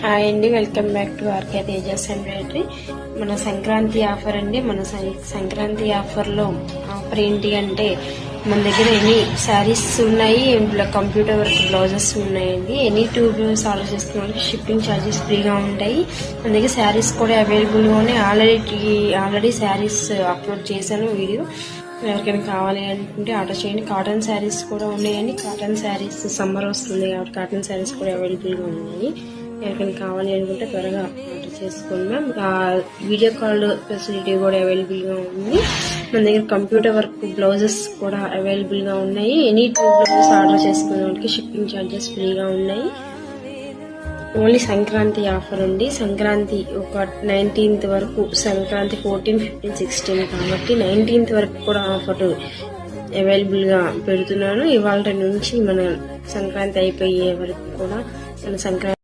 Hi అండి, welcome back to RK Tejas embroidery. మన Sankranti offer అండి. మన సంక్రాంతి ఆఫర్లో ఆఫర్ ఏంటి అంటే మన దగ్గర ఎనీ శారీస్ ఉన్నాయి, కంప్యూటర్ వర్క్ బ్లౌజెస్ ఉన్నాయండి. ఎనీ 2 బ్లౌజెస్ ఆర్డర్ చేసుకున్న వాళ్ళకి షిప్పింగ్ ఛార్జెస్ ఫ్రీగా ఉంటాయి. మన దగ్గర శారీస్ కూడా అవైలబుల్గా ఉన్నాయి. ఆల్రెడీ శారీస్ అప్లోడ్ చేశాను వీడియో. ఎవరికైనా కావాలి అనుకుంటే ఆర్డర్ చేయండి. కాటన్ శారీస్ కూడా ఉన్నాయండి. కాటన్ శారీస్ సమ్మర్ వస్తుంది కాబట్టి కాటన్ శారీస్ కూడా అవైలబుల్గా ఉన్నాయి. ఎవరికైనా కావాలి అనుకుంటే త్వరగా ఆర్డర్ చేసుకోండి మ్యామ్. వీడియో కాల్ ఫెసిలిటీ కూడా అవైలబుల్గా ఉంది. మన దగ్గర కంప్యూటర్ వర్క్ బ్లౌజెస్ కూడా అవైలబుల్గా ఉన్నాయి. ఎనీ 2 బ్లౌజెస్ ఆర్డర్ చేసుకునే వాళ్ళకి షిప్పింగ్ ఛార్జెస్ ఫ్రీగా ఉన్నాయి. ఓన్లీ సంక్రాంతి ఆఫర్ ఉంది. సంక్రాంతి ఒక 19th వరకు, సంక్రాంతి 14, 15, 16 కాబట్టి 19th వరకు కూడా ఆఫర్ అవైలబుల్గా పెడుతున్నాను. ఇవాళ నుంచి మన సంక్రాంతి అయిపోయే వరకు కూడా మన సంక్రాంతి